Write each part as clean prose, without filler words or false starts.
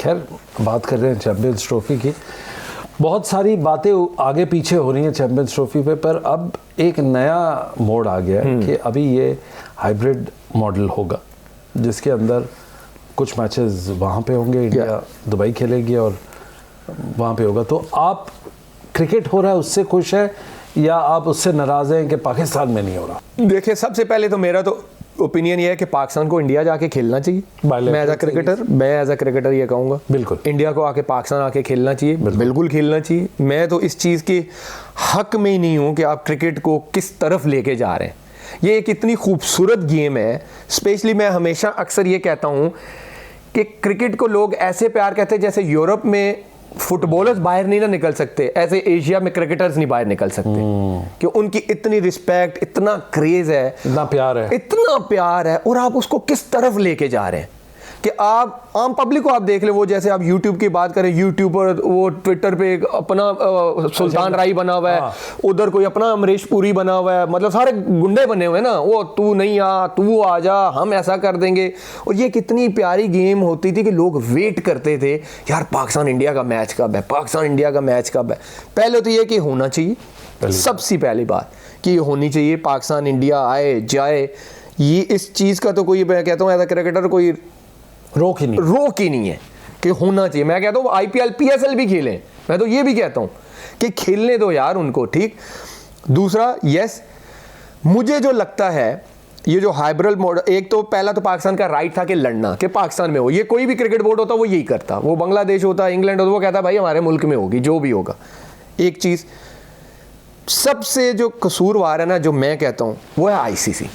खैर बात कर रहे हैं चैम्पियंस ट्रॉफी की, बहुत सारी बातें आगे पीछे हो रही हैं चैम्पियंस ट्रॉफी पे, पर अब एक नया मोड आ गया है कि अभी ये हाइब्रिड मॉडल होगा जिसके अंदर कुछ मैचेस वहाँ पे होंगे, इंडिया दुबई खेलेगी और वहाँ पे होगा। तो आप क्रिकेट हो रहा है उससे खुश है या आप उससे नाराज़ हैं कि पाकिस्तान में नहीं हो रहा? देखिए, सबसे पहले तो मेरा तो ओपिनियन ये है कि पाकिस्तान को इंडिया जाके खेलना चाहिए। मैं एज अ क्रिकेटर ये कहूँगा, बिल्कुल इंडिया को आके पाकिस्तान आके खेलना चाहिए, बिल्कुल खेलना चाहिए। मैं तो इस चीज़ के हक में ही नहीं हूँ कि आप क्रिकेट को किस तरफ लेके जा रहे हैं। ये एक इतनी खूबसूरत गेम है। स्पेशली मैं हमेशा अक्सर ये कहता हूँ कि क्रिकेट को लोग ऐसे प्यार करते हैं जैसे यूरोप में फुटबॉलर्स बाहर नहीं ना निकल सकते, ऐसे एशिया में क्रिकेटर्स नहीं बाहर निकल सकते, कि उनकी इतनी रिस्पेक्ट, इतना क्रेज है, इतना प्यार है और आप उसको किस तरफ लेके जा रहे हैं कि आप आम पब्लिक को आप देख ले। वो जैसे आप YouTube की बात करें, यूट्यूबर वो ट्विटर पे अपना सुल्तान राई बना हुआ है, उधर कोई अपना अमरीश पुरी बना हुआ है, मतलब सारे गुंडे बने हुए हैं ना, वो तू नहीं आ, तू आ जा, हम ऐसा कर देंगे। और ये कितनी प्यारी गेम होती थी कि लोग वेट करते थे, यार पाकिस्तान इंडिया का मैच कब है, पाकिस्तान इंडिया का मैच कब है। पहले तो ये कि होना चाहिए, सबसे पहली बात कि ये होनी चाहिए, पाकिस्तान इंडिया आए जाए, ये इस चीज़ का तो कोई, मैं कहता हूँ एज अ क्रिकेटर कोई रोक ही नहीं है कि होना चाहिए। मैं कहता हूँ IPL PSL भी खेलें, मैं तो ये भी कहता हूँ कि खेलने दो यार उनको, ठीक। दूसरा, यस, मुझे जो लगता है ये जो हाइब्रिड मॉडल, एक तो पहला तो पाकिस्तान का राइट था कि लड़ना, कि पाकिस्तान में हो। ये कोई भी क्रिकेट बोर्ड होता वो यही करता, वो बांग्लादेश होता, इंग्लैंड होता, वो कहता भाई हमारे मुल्क में होगी जो भी होगा। एक चीज़ सबसे जो कसूरवार है ना, जो मैं कहता हूँ, वो है ICC,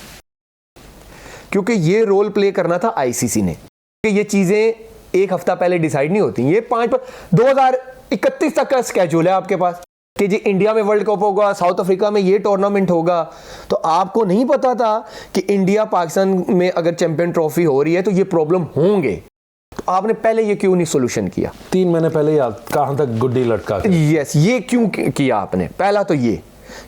क्योंकि ये रोल प्ले करना था ICC ने। ये चीज़ें एक हफ्ता पहले डिसाइड नहीं होती। ये 2031 तक का स्केड्यूल है आपके पास कि जी इंडिया में वर्ल्ड कप होगा, साउथ अफ्रीका में ये टूर्नामेंट होगा। तो आपको नहीं पता था कि इंडिया पाकिस्तान में अगर चैंपियन ट्रॉफी हो रही है तो ये प्रॉब्लम होंगे। तो आपने पहले ये क्यों नहीं सोल्यूशन किया? 3 महीने पहले याद कहाँ तक गुड्डी लटका के? यस, ये क्यों किया आपने? पहला तो ये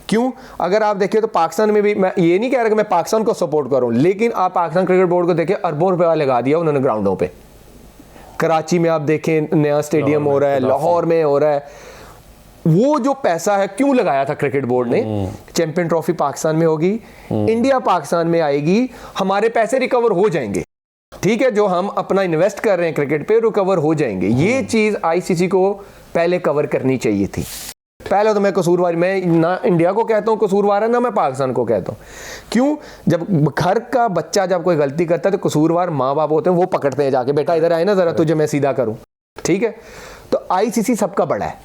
क्यों। अगर आप देखिए तो पाकिस्तान में भी, मैं ये नहीं कह रहा कि मैं पाकिस्तान को सपोर्ट करूं, लेकिन आप पाकिस्तान क्रिकेट बोर्ड को देखिए, अरबों रुपया लगा दिया उन्होंने ग्राउंडों पे। कराची में आप देखें नया स्टेडियम हो रहा है, लाहौर में हो रहा है। वो जो पैसा है क्यों लगाया था क्रिकेट बोर्ड ने? चैंपियन ट्रॉफी पाकिस्तान में होगी, इंडिया पाकिस्तान में आएगी, हमारे पैसे रिकवर हो जाएंगे, ठीक है, जो हम अपना इन्वेस्ट कर रहे हैं क्रिकेट पे रिकवर हो जाएंगे। ये चीज ICC को पहले कवर करनी चाहिए थी। पहले तो मैं कसूरवार, मैं ना इंडिया को कहता हूँ कसूरवार है, ना मैं पाकिस्तान को कहता हूँ। क्यों? जब घर का बच्चा जब कोई गलती करता है तो कसूरवार माँ बाप होते हैं, वो पकड़ते हैं जाके, बेटा इधर आए ना जरा, तुझे मैं सीधा करूँ, ठीक है। तो ICC सबका बड़ा है,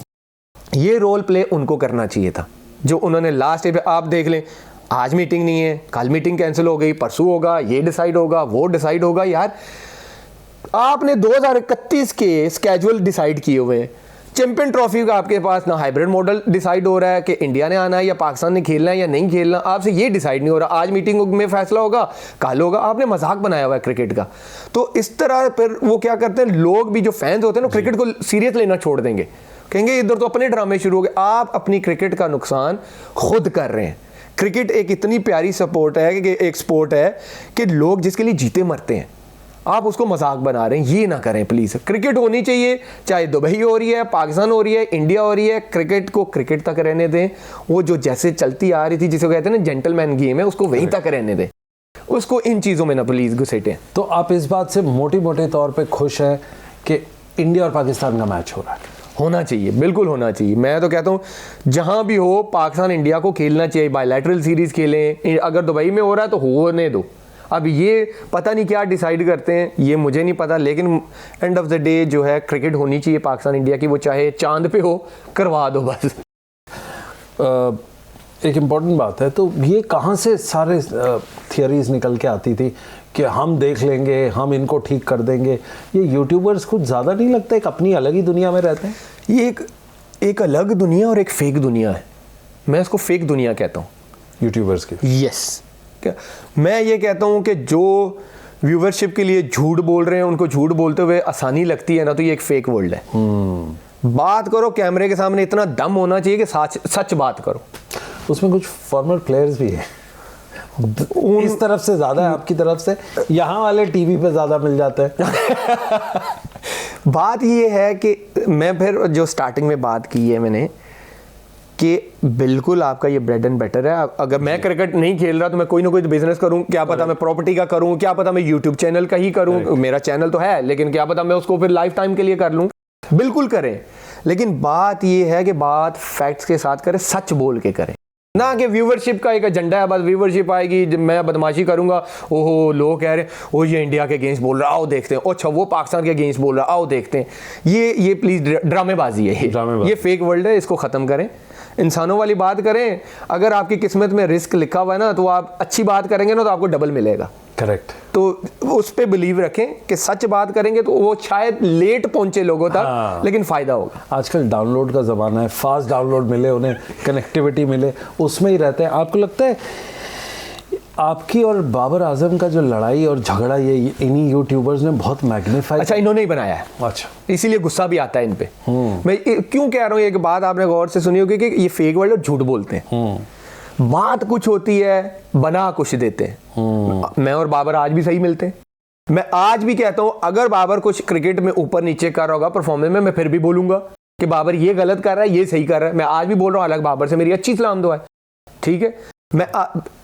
ये रोल प्ले उनको करना चाहिए था जो उन्होंने लास्ट डे पे। आप देख लें, आज मीटिंग नहीं है, कल मीटिंग कैंसिल हो गई, परसों होगा, ये डिसाइड होगा, वो डिसाइड होगा। यार आपने 2031 के स्केड्यूल डिसाइड किए हुए हैं। चैंपियन ट्रॉफी का आपके पास ना हाइब्रिड मॉडल डिसाइड हो रहा है कि इंडिया ने आना है या पाकिस्तान ने खेलना है या नहीं खेलना, आपसे ये डिसाइड नहीं हो रहा। आज मीटिंग में फैसला होगा, कल होगा। आपने मजाक बनाया हुआ है क्रिकेट का। तो इस तरह फिर वो क्या करते हैं, लोग भी जो फैंस होते हैं ना, क्रिकेट को सीरियस लेना छोड़ देंगे, कहेंगे इधर तो अपने ड्रामे शुरू हो गए। आप अपनी क्रिकेट का नुकसान खुद कर रहे हैं। क्रिकेट एक इतनी प्यारी सपोर्ट है कि एक स्पोर्ट है कि लोग जिसके लिए जीते मरते हैं, आप उसको मजाक बना रहे हैं। ये ना करें प्लीज। क्रिकेट होनी चाहिए, चाहे दुबई हो रही है, पाकिस्तान हो रही है, इंडिया हो रही है, क्रिकेट को क्रिकेट तक रहने दें। वो जो जैसे चलती आ रही थी, जिसे कहते हैं ना जेंटलमैन गेम है, उसको वहीं तक रहने दें, उसको इन चीजों में ना प्लीज घुसेटें। तो आप इस बात से मोटे तौर पे खुश हैं कि इंडिया और पाकिस्तान का मैच हो रहा है? होना चाहिए, बिल्कुल होना चाहिए। मैं तो कहता हूँ जहां भी हो पाकिस्तान इंडिया को खेलना चाहिए, बायलैटरल सीरीज खेलें। अगर दुबई में हो रहा है तो होने दो। अब ये पता नहीं क्या डिसाइड करते हैं, ये मुझे नहीं पता, लेकिन एंड ऑफ द डे जो है क्रिकेट होनी चाहिए पाकिस्तान इंडिया की, वो चाहे चांद पे हो, करवा दो बस। एक इम्पॉर्टेंट बात है, तो ये कहाँ से सारे थियरीज निकल के आती थी कि हम देख लेंगे, हम इनको ठीक कर देंगे? ये यूट्यूबर्स कुछ ज़्यादा नहीं लगता एक अपनी अलग ही दुनिया में रहते हैं? ये एक अलग दुनिया और एक फेक दुनिया है। मैं इसको फेक दुनिया कहता हूँ यूट्यूबर्स की। यस, मैं ये कहता हूँ कि जो व्यूवरशिप के लिए झूठ बोल रहे हैं, उनको झूठ बोलते हुए आसानी लगती है ना, तो ये एक फेक वर्ल्ड है। बात करो कैमरे के सामने, इतना दम होना चाहिए कि सच बात करो। उसमें कुछ फॉर्मर प्लेयर्स भी हैं, इस तरफ से ज़्यादा है, आपकी तरफ से यहाँ वाले टीवी पे ज़्यादा मिल जाते हैं। बात ये है कि मैं फिर जो स्टार्टिंग में बात की है मैंने कि बिल्कुल आपका ये ब्रेड एंड बटर है। अगर मैं क्रिकेट नहीं खेल रहा तो मैं कोई ना कोई बिजनेस करूं, क्या पता मैं प्रॉपर्टी का करूं, क्या पता मैं यूट्यूब चैनल का ही करूं, मेरा चैनल तो है लेकिन क्या पता मैं उसको फिर लाइफ टाइम के लिए कर लूं। बिल्कुल करें, लेकिन बात ये है कि बात फैक्ट्स के साथ करें, सच बोल के करें, ना कि व्यूवरशिप का एक एजेंडा है, बस व्यूवरशिप आएगी जब मैं बदमाशी करूंगा, ओहो लोग कह रहे हैं ओ ये इंडिया के अगेंस्ट बोल रहा है आओ देखते हैं, अच्छा वो पाकिस्तान के अगेंस्ट बोल रहा है आओ देखते हैं। ये प्लीज ड्रामेबाजी है, ये फेक वर्ल्ड है, इसको ख़त्म करें, इंसानों वाली बात करें। अगर आपकी किस्मत में रिस्क लिखा हुआ है ना तो आप अच्छी बात करेंगे ना तो आपको डबल मिलेगा। करेक्ट। तो उस पे बिलीव रखें कि सच बात करेंगे तो वो शायद लेट पहुंचे लोगों तक, लेकिन फायदा होगा। आजकल डाउनलोड का ज़माना है, फास्ट डाउनलोड मिले उन्हें, कनेक्टिविटी मिले, उसमें ही रहते हैं। आपको लगता है आपकी और बाबर आजम का जो लड़ाई और झगड़ा ये इन्हीं यूट्यूबर्स ने बहुत मैग्नीफाई? अच्छा, इन्होंने ही बनाया है, अच्छा, इसीलिए गुस्सा भी आता है इन पे। मैं क्यों कह रहा हूँ, एक बात आपने गौर से सुनी होगी कि ये फेक वर्ल्ड और झूठ बोलते हैं। बात कुछ होती है, बना कुछ देते हैं। मैं और बाबर आज भी सही मिलते हैं। मैं आज भी कहता हूं अगर बाबर कुछ क्रिकेट में ऊपर नीचे कर रहा होगा परफॉर्मेंस में, मैं फिर भी बोलूंगा कि बाबर ये गलत कर रहा है, ये सही कर रहा है। मैं आज भी बोल रहा हूं, हालांकि बाबर से मेरी अच्छी सलाम दुआ है, ठीक है। मैं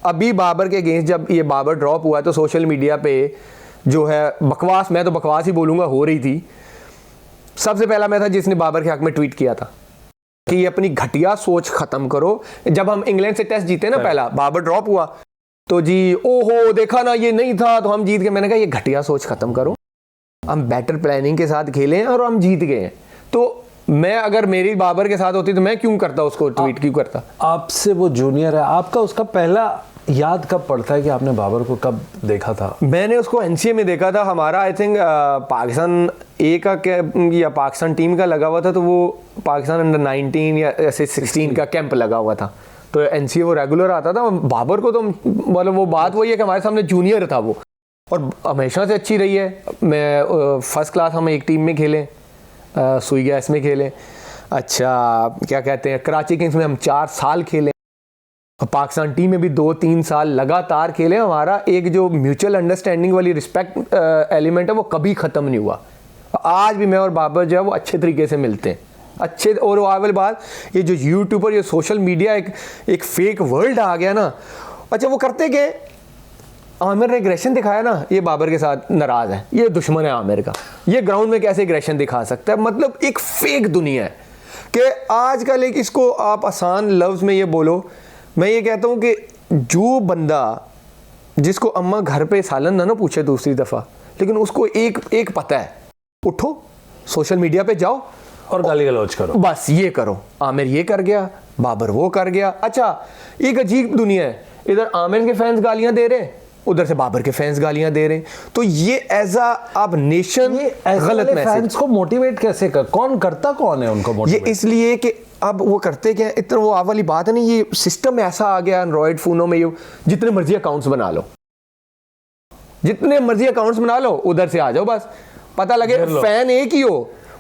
अभी बाबर के अगेंस्ट जब ये बाबर ड्रॉप हुआ तो सोशल मीडिया पे जो है बकवास, मैं तो बकवास ही बोलूंगा, हो रही थी। सबसे पहला मैं था जिसने बाबर के हक में ट्वीट किया था कि ये अपनी घटिया सोच खत्म करो। जब हम इंग्लैंड से टेस्ट जीते ना, पहला बाबर ड्रॉप हुआ तो जी ओहो देखा ना ये नहीं था तो हम जीत गए। मैंने कहा ये घटिया सोच खत्म करो, हम बेटर प्लानिंग के साथ खेलें और हम जीत गए। तो मैं अगर मेरी बाबर के साथ होती तो मैं क्यों करता उसको ट्वीट, क्यों करता? आपसे वो जूनियर है, आपका उसका पहला याद कब पड़ता है कि आपने बाबर को कब देखा था? मैंने उसको एनसीए में देखा था, हमारा आई थिंक पाकिस्तान ए का या पाकिस्तान टीम का लगा हुआ था, तो वो पाकिस्तान अंडर 19 या ऐसे 16 का कैंप लगा हुआ था, तो एनसीए वो रेगुलर आता था। बाबर को तो मतलब वो बात वही है कि हमारे सामने जूनियर था वो, और हमेशा से अच्छी रही है। मैं फर्स्ट क्लास हम एक टीम में खेले, सुई गैस में खेले, अच्छा क्या कहते हैं कराची किंग्स में हम 4 साल खेले, पाकिस्तान टीम में भी 2-3 साल लगातार खेले। हमारा एक जो म्यूचुअल अंडरस्टैंडिंग वाली रिस्पेक्ट एलिमेंट है वो कभी ख़त्म नहीं हुआ। आज भी मैं और बाबर जो है वो अच्छे तरीके से मिलते हैं, अच्छे। और वो वाली बात, ये जो यूट्यूबर, ये सोशल मीडिया एक फेक वर्ल्ड आ गया ना। अच्छा वो करते कि आमिर ने एग्रेशन दिखाया ना, ये बाबर के साथ नाराज़ है, ये दुश्मन है आमिर का, ये ग्राउंड में कैसे एग्रेशन दिखा सकता है। मतलब एक फेक दुनिया है कि आजकल एक इसको आप आसान लफ्ज़ में ये बोलो, मैं ये कहता हूँ कि जो बंदा जिसको अम्मा घर पे सालन ना पूछे दूसरी दफ़ा, लेकिन उसको एक पता है, उठो सोशल मीडिया पे जाओ और गाली गलौज करो, बस ये करो। आमिर ये कर गया, बाबर वो कर गया। अच्छा एक अजीब दुनिया है, इधर आमिर के फैंस गालियां दे रहे हैं, उधर से बाबर के फैंस गालियां दे रहे हैं। तो ये एज अब नेशन गलत मैसेज। फैंस को मोटिवेट कैसे कर, कौन करता, कौन है उनको मोटिवेट? ये इसलिए कि अब वो करते क्या, इतना वो वाली बात है ना, ये सिस्टम ऐसा आ गया एंड्रॉइड फोनों में, ये जितने मर्जी अकाउंट्स बना लो, जितने मर्जी अकाउंट्स बना लो, उधर से आ जाओ, बस पता लगे फैन एक ही हो,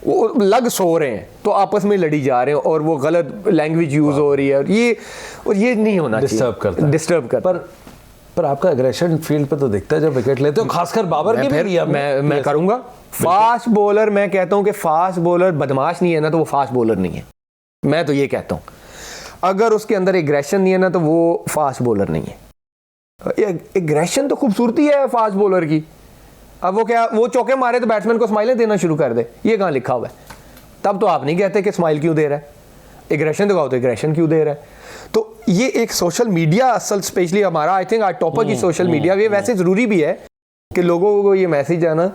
वो लग सो रहे हैं तो आपस में लड़ी जा रहे हैं और वो गलत लैंग्वेज यूज हो रही है, और ये नहीं होना चाहिए, डिस्टर्ब करता। पर आपका एग्रेशन फील्ड पे तो दिखता है जब विकेट लेते हो, खासकर बाबर की भी। मैं करूंगा फास्ट बॉलर, मैं कहता हूं कि फास्ट बॉलर बदमाश नहीं है ना तो वो फास्ट बॉलर नहीं है। मैं तो ये कहता हूं अगर उसके अंदर एग्रेशन नहीं है ना तो वो फास्ट बॉलर नहीं है। एग्रेशन तो खूबसूरती है फास्ट बॉलर की। अब वो क्या, वो चौके मारे तो बैट्समैन को स्माइलें देना शुरू कर दे, ये कहाँ लिखा हुआ है? तब तो आप नहीं कहते कि स्माइल क्यों दे रहा है, एग्रेशन दिखाओ तो एग्रेशन क्यों दे रहा है। तो ये एक सोशल मीडिया असल स्पेशली हमारा आई थिंक आज टॉपिक ही सोशल मीडिया, ये वैसे ज़रूरी भी है कि लोगों को ये मैसेज है ना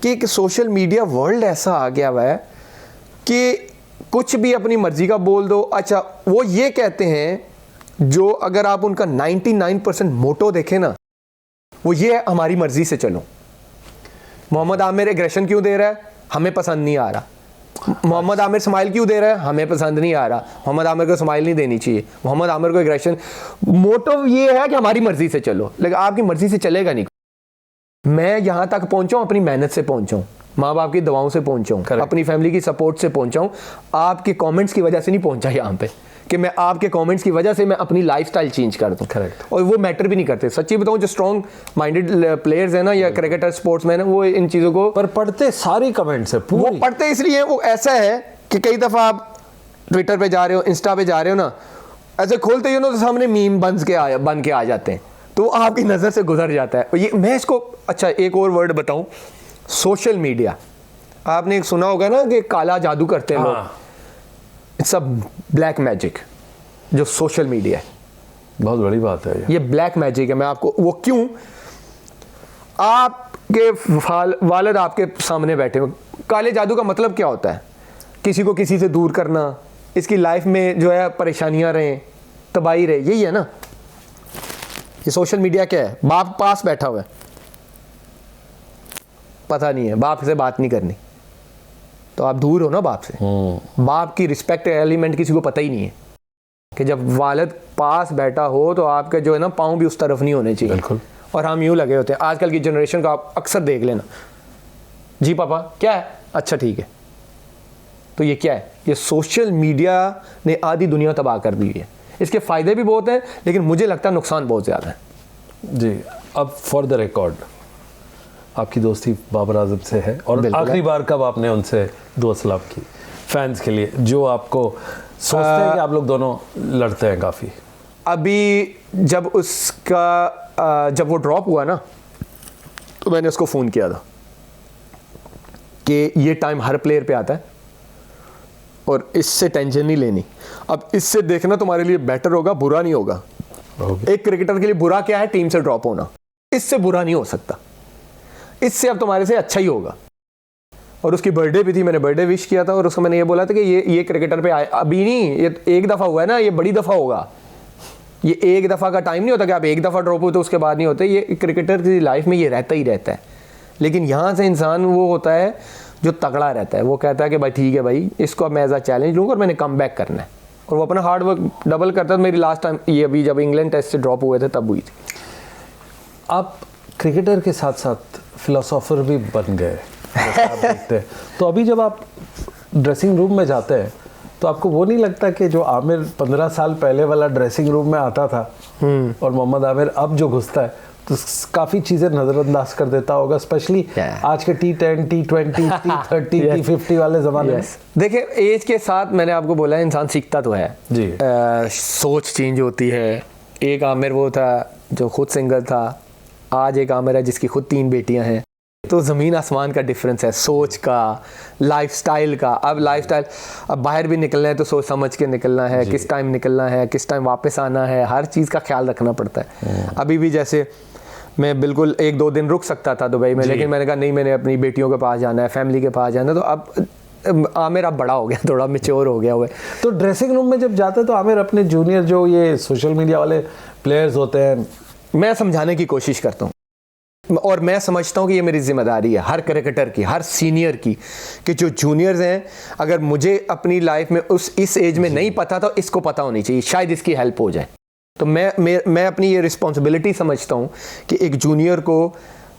कि एक सोशल मीडिया वर्ल्ड ऐसा आ गया हुआ है कि कुछ भी अपनी मर्जी का बोल दो। अच्छा वो ये कहते हैं, जो अगर आप उनका 99% मोटो देखें ना, वो ये है हमारी मर्जी से चलो। मोहम्मद आमिर एग्रेशन क्यों दे रहा है, हमें पसंद नहीं आ रहा। मोहम्मद आमिर स्माइल क्यों दे रहा है, हमें पसंद नहीं आ रहा। मोहम्मद आमिर को स्माइल नहीं देनी चाहिए, मोहम्मद आमिर को एग्रेशन। मोटो ये है कि हमारी मर्जी से चलो, लेकिन आपकी मर्जी से चलेगा नहीं। मैं यहाँ तक पहुँचा हूँ अपनी मेहनत से पहुँचा हूँ, माँ बाप की दवाओं से पहुँचा हूँ, अपनी फैमिली की सपोर्ट से पहुँचा हूँ, आपके कमेंट्स की वजह से नहीं पहुँचा यहाँ पे कि मैं आपके कमेंट्स की वजह से मैं अपनी लाइफस्टाइल चेंज कर दूं। Correct. और वो मैटर भी नहीं करते। सच्ची बताऊं, जो स्ट्रॉन्ग माइंडेड प्लेयर्स हैं ना या क्रिकेटर स्पोर्ट्समैन है, वो इन चीज़ों को पर पढ़ते सारी कमेंट्स है वो पूरी। पढ़ते इसलिए, वो ऐसा है कि कई दफ़ा आप ट्विटर पे जा रहे हो, इंस्टा पे जा रहे हो ना, ऐसे खोलते ही हो ना तो सामने मीम बन के आ जाते हैं, तो आपकी नज़र से गुजर जाता है। ये मैं इसको, अच्छा एक और वर्ड बताऊं, सोशल मीडिया। आपने एक सुना होगा ना कि काला जादू करते हैं लोग, इट्स अ ब्लैक मैजिक जो सोशल मीडिया है। बहुत बड़ी बात है ये ब्लैक मैजिक है। मैं आपको वो क्यों, आपके वालिद आपके सामने बैठे हो, काले जादू का मतलब क्या होता है? किसी को किसी से दूर करना, इसकी लाइफ में जो है परेशानियां रहें, तबाही रहे, यही है ना। ये सोशल मीडिया क्या है? बाप पास बैठा हुआ है, पता नहीं है, बाप से बात नहीं करनी, तो आप दूर हो ना बाप से। बाप की रिस्पेक्ट एलिमेंट किसी को पता ही नहीं है कि जब वालिद पास बैठा हो तो आपके जो है ना पाँव भी उस तरफ नहीं होने चाहिए। बिल्कुल। और हम यूँ लगे होते हैं। आजकल की जनरेशन का आप अक्सर देख लेना, जी पापा क्या है, अच्छा ठीक है। तो ये क्या है? ये सोशल मीडिया ने आधी दुनिया तबाह कर दी है। इसके फ़ायदे भी बहुत हैं, लेकिन मुझे लगता है नुकसान बहुत ज़्यादा है। जी। अब फॉर द रिकॉर्ड, आपकी दोस्ती बाबर आजम से है, और आखिरी बार कब आपने उनसे दुआ सलाम की फैंस के लिए, जो आपको सोचते हैं कि आप लोग दोनों लड़ते हैं काफ़ी? अभी जब उसका जब वो ड्रॉप हुआ ना, तो मैंने उसको फ़ोन किया था कि ये टाइम हर प्लेयर पे आता है और इससे टेंशन नहीं लेनी। अब इससे देखना तुम्हारे लिए बेटर होगा, बुरा नहीं होगा। एक क्रिकेटर के लिए बुरा क्या है? टीम से ड्रॉप होना। इससे बुरा नहीं हो सकता, इससे अब तुम्हारे से अच्छा ही होगा। और उसकी बर्थडे भी थी, मैंने बर्थडे विश किया था और उसको मैंने ये बोला था कि ये क्रिकेटर पे अभी नहीं, ये एक दफ़ा हुआ है ना, ये बड़ी दफ़ा होगा। ये एक दफ़ा का टाइम नहीं होता कि आप एक दफ़ा ड्रॉप हो तो उसके बाद नहीं होते। ये क्रिकेटर की लाइफ में ये रहता ही रहता है। लेकिन यहाँ से इंसान वो होता है जो तगड़ा रहता है, वो कहता है कि भाई ठीक है भाई, इसको अब मैं एज अ चैलेंज लूँगा और मैंने कम बैक करना है, और वो अपना हार्ड वर्क डबल करता है। मेरी लास्ट टाइम ये अभी जब इंग्लैंड टेस्ट से ड्रॉप हुए थे तब हुई थी। आप क्रिकेटर के साथ साथ फिलोसोफर भी बन गए जैसा आप देखते हैं। तो अभी जब आप ड्रेसिंग रूम में जाते हैं तो आपको वो नहीं लगता कि जो आमिर 15 साल पहले वाला ड्रेसिंग रूम में आता था और मोहम्मद आमिर अब जो घुसता है तो काफ़ी चीज़ें नज़रअंदाज कर देता होगा, स्पेशली आज के T10, T20, T30, T50 वाले ज़माने में? देखिए, एज के साथ मैंने आपको बोला है इंसान सीखता तो है जी। सोच चेंज होती है। एक आमिर वो था जो खुद सिंगल था, आज एक आमिर है जिसकी खुद 3 बेटियां हैं। तो ज़मीन आसमान का डिफरेंस है, सोच का, लाइफस्टाइल का। अब लाइफस्टाइल, अब बाहर भी निकलना है तो सोच समझ के निकलना है, किस टाइम निकलना है, किस टाइम वापस आना है, हर चीज़ का ख्याल रखना पड़ता है। अभी भी जैसे मैं बिल्कुल 1-2 दिन रुक सकता था दुबई में, लेकिन मैंने कहा नहीं, मैंने अपनी बेटियों के पास जाना है, फैमिली के पास जाना है। तो अब आमिर अब बड़ा हो गया, थोड़ा मैच्योर हो गया हुआ है। तो ड्रेसिंग रूम में जब जाते तो आमिर अपने जूनियर जो ये सोशल मीडिया वाले प्लेयर्स होते हैं, मैं समझाने की कोशिश करता हूँ, और मैं समझता हूँ कि ये मेरी जिम्मेदारी है हर क्रिकेटर की, हर सीनियर की, कि जो जूनियर्स हैं, अगर मुझे अपनी लाइफ में इस एज में नहीं पता तो इसको पता होनी चाहिए, शायद इसकी हेल्प हो जाए। तो मैं अपनी ये रिस्पॉन्सिबिलिटी समझता हूँ कि एक जूनियर को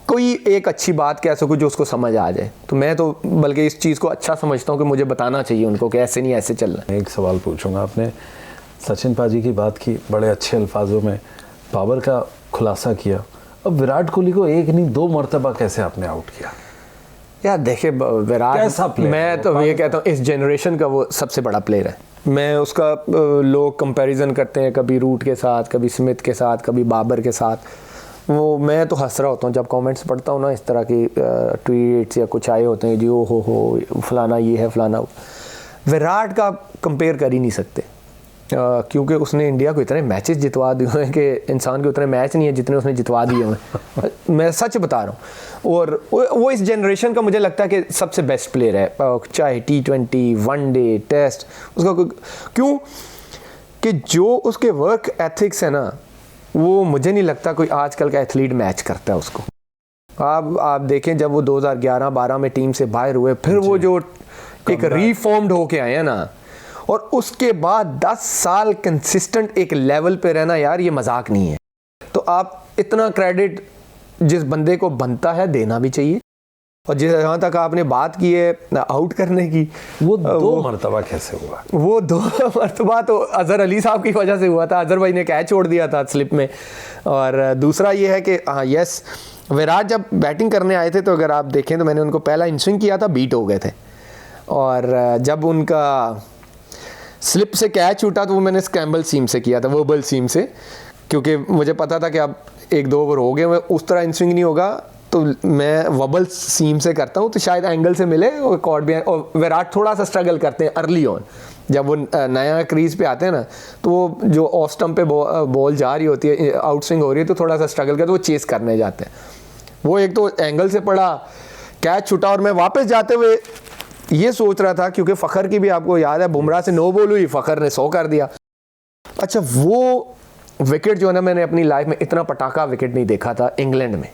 कोई एक अच्छी बात कह सकूँ जो उसको समझ आ जाए। तो मैं तो बल्कि इस चीज़ को अच्छा समझता हूँ कि मुझे बताना चाहिए उनको कि ऐसे नहीं, ऐसे चलना। एक सवाल पूछूंगा, आपने सचिन पाजी की बात की बड़े अच्छे अल्फाजों में, बाबर का खुलासा किया, अब विराट कोहली को 1 नहीं 2 मरतबा कैसे आपने आउट किया? यार देखिए, विराट, मैं तो ये कहता हूँ इस जनरेशन का वो सबसे बड़ा प्लेयर है। मैं उसका, लोग कंपैरिजन करते हैं कभी रूट के साथ, कभी स्मिथ के साथ, कभी बाबर के साथ, वो मैं तो हंस रहा होता हूँ जब कमेंट्स पढ़ता हूँ ना, इस तरह की ट्वीट्स या कुछ आए होते हैं जी, ओ हो फलाना ये है फलाना। विराट का कंपेयर कर ही नहीं सकते, क्योंकि उसने इंडिया को इतने मैचेस जितवा दिए हैं कि इंसान के उतने मैच नहीं है जितने उसने जितवा दिए हैं। मैं सच बता रहा हूँ। और वो इस जनरेशन का मुझे लगता है कि सबसे बेस्ट प्लेयर है, चाहे T20, वनडे, टेस्ट, उसका क्यों कि जो उसके वर्क एथिक्स है ना, वो मुझे नहीं लगता कोई आजकल का एथलीट मैच करता है उसको। आप देखें जब वो 2011-12 में टीम से बाहर हुए, फिर वो जो एक रीफॉर्म्ड होके आए हैं ना, और उसके बाद 10 साल कंसिस्टेंट एक लेवल पे रहना, यार ये मजाक नहीं है। तो आप इतना क्रेडिट जिस बंदे को बनता है देना भी चाहिए। और जहाँ तक आपने बात की है आउट करने की, वो 2 मरतबा कैसे हुआ? वो 2 मरतबा तो अजहर अली साहब की वजह से हुआ था। अजहर भाई ने कैच छोड़ दिया था स्लिप में। और दूसरा ये है कि हाँ यस, विराट जब बैटिंग करने आए थे तो अगर आप देखें तो मैंने उनको पहला इन-स्विंग किया था, बीट हो गए थे। और जब उनका स्लिप से कैच छूटा तो वो मैंने स्क्रैम्बल सीम से किया था, वर्बल सीम से, क्योंकि मुझे पता था कि अब 1-2 ओवर हो गए, उस तरह इन-स्विंग नहीं होगा, तो मैं वबल सीम से करता हूँ तो शायद एंगल से मिले और कॉर्ड भी। और विराट थोड़ा सा स्ट्रगल करते हैं अर्ली ऑन, जब वो नया क्रीज पे आते हैं ना, तो वो जो ऑफ स्टंप पे बॉल जा रही होती है, आउट स्विंग हो रही है, तो थोड़ा सा स्ट्रगल करते, वो चेस करने जाते हैं। वो एक तो एंगल से पड़ा, कैच छूटा, और मैं वापस जाते हुए ये सोच रहा था, क्योंकि फ़खर की भी आपको याद है, बुमराह से 9 बॉल हुई, फ़खर ने 100 कर दिया। अच्छा, वो विकेट जो है ना, मैंने अपनी लाइफ में इतना पटाखा विकेट नहीं देखा था इंग्लैंड में।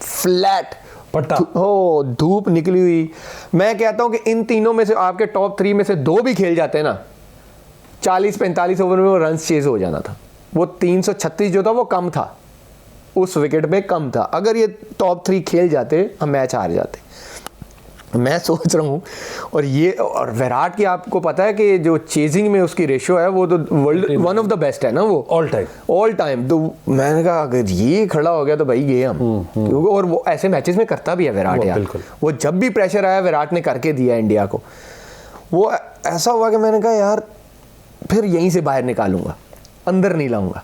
फ्लैट पट्टा, हो धूप निकली हुई। मैं कहता हूं कि इन तीनों में से आपके टॉप 3 में से 2 भी खेल जाते हैं ना, 40-45 ओवर में वो रन चेज हो जाना था। वो 336 जो था वो कम था, उस विकेट पे कम था। अगर ये टॉप 3 खेल जाते हम मैच हार जाते। मैं सोच रहा हूँ, और विराट की आपको पता है कि जो चेजिंग में उसकी रेशियो है वो तो world one of the best है ना, वो ऑल टाइम। तो मैंने कहा अगर ये खड़ा हो गया तो भाई गए हम, क्योंकि और वो ऐसे मैचेस में करता भी है विराट यार। वो जब भी प्रेशर आया विराट ने करके दिया इंडिया को। वो ऐसा हुआ कि मैंने कहा यार फिर यहीं से बाहर निकालूंगा, अंदर नहीं लाऊंगा।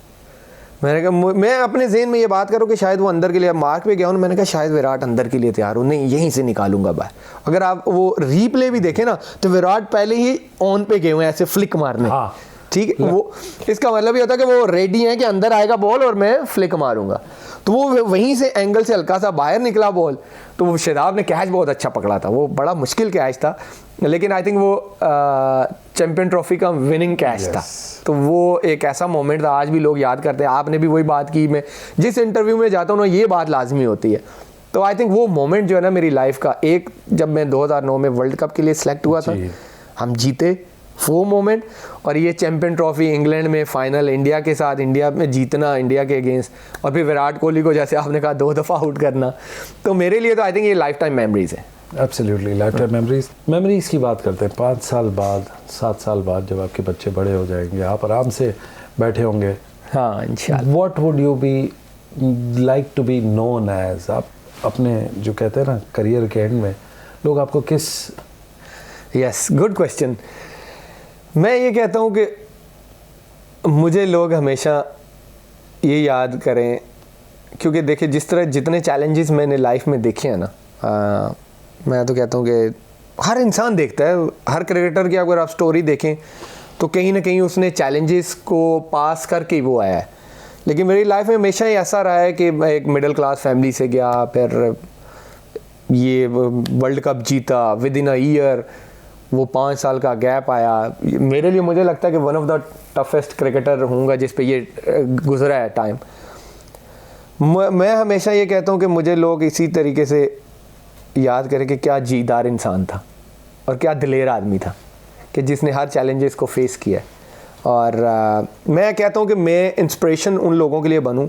मैंने कहा मैं अपने ज़हन में ये बात करूँ कि शायद वो अंदर के लिए, मार्क पे गया हूँ, मैंने कहा शायद विराट अंदर के लिए तैयार हो, नहीं यहीं से निकालूंगा बाहर। अगर आप वो रीप्ले भी देखें ना, तो विराट पहले ही ऑन पे गए हुए हैं ऐसे फ्लिक मारने। हाँ। ठीक है, वो इसका मतलब ये होता है कि वो रेडी है कि अंदर आएगा बॉल और मैं फ्लिक मारूंगा। तो वो वहीं से एंगल से हल्का सा बाहर निकला बॉल, तो वो शादाब ने कैच बहुत अच्छा पकड़ा था। वो बड़ा मुश्किल कैच था, लेकिन आई थिंक वो चैंपियन ट्रॉफी का विनिंग कैच था। तो वो एक ऐसा मोमेंट था, आज भी लोग याद करते हैं। आपने भी वही बात की, मैं जिस इंटरव्यू में जाता हूँ ना ये बात लाजमी होती है। तो आई थिंक वो मोमेंट जो है ना मेरी लाइफ का, एक जब मैं 2009 में वर्ल्ड कप के लिए सिलेक्ट हुआ था, हम जीते, वो मोमेंट, और ये चैंपियन ट्रॉफी इंग्लैंड में फाइनल इंडिया के साथ, इंडिया में जीतना इंडिया के अगेंस्ट, और फिर विराट कोहली को जैसे आपने कहा 2 दफ़ा आउट करना, तो मेरे लिए तो आई थिंक ये लाइफ टाइम मेमोरीज है। एब्सोल्युटली लाइफ टाइम मेमोरीज की बात करते हैं। 5 साल बाद, 7 साल बाद जब आपके बच्चे बड़े हो जाएंगे, आप आराम से बैठे होंगे, हाँ इंशाल्लाह, what would you be like to be known as? आप अपने जो कहते हैं ना करियर के एंड में लोग आपको किस? Yes, good question. मैं ये कहता हूँ कि मुझे लोग हमेशा ये याद करें, क्योंकि देखिए जिस तरह जितने चैलेंजेस मैंने लाइफ में देखे हैं ना, मैं तो कहता हूँ कि हर इंसान देखता है, हर क्रिकेटर की अगर आप स्टोरी देखें तो कहीं ना कहीं उसने चैलेंजेस को पास करके ही वो आया है। लेकिन मेरी लाइफ में हमेशा ही ऐसा रहा है कि मैं एक मिडिल क्लास फैमिली से गया, फिर ये वर्ल्ड कप जीता विद इन अ ईयर, वो 5 साल का गैप आया। मेरे लिए मुझे लगता है कि one of the toughest cricketer होऊंगा जिस पे ये गुजरा है टाइम। मैं हमेशा ये कहता हूँ कि मुझे लोग इसी तरीके से याद करें कि क्या जीदार इंसान था और क्या दिलेर आदमी था, कि जिसने हर चैलेंजेस को फेस किया। और मैं कहता हूँ कि मैं इंस्पिरेशन उन लोगों के लिए बनूँ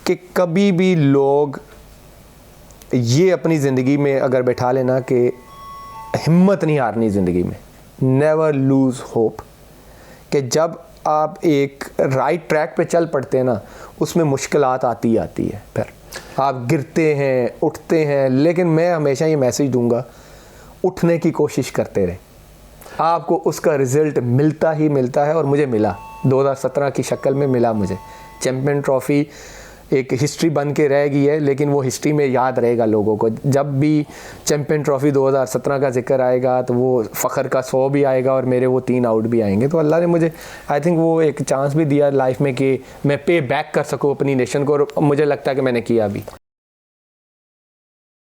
कि कभी भी लोग ये अपनी ज़िंदगी में अगर बैठा लेना कि हिम्मत नहीं हारनी ज़िंदगी में, नेवर लूज़ होप, कि जब आप एक राइट ट्रैक पे चल पड़ते हैं ना, उसमें मुश्किलात आती है, फिर आप गिरते हैं, उठते हैं, लेकिन मैं हमेशा ये मैसेज दूंगा, उठने की कोशिश करते रहे, आपको उसका रिज़ल्ट मिलता ही मिलता है। और मुझे मिला, 2017 की शक्ल में मिला मुझे। चैंपियन ट्रॉफ़ी एक हिस्ट्री बन के रह गई है, लेकिन वो हिस्ट्री में याद रहेगा लोगों को। जब भी चैंपियन ट्रॉफ़ी 2017 का जिक्र आएगा तो वो फ़खर का 100 भी आएगा और मेरे वो 3 आउट भी आएंगे। तो अल्लाह ने मुझे आई थिंक वो एक चांस भी दिया लाइफ में कि मैं पे बैक कर सकूँ अपनी नेशन को, और मुझे लगता है कि मैंने किया भी।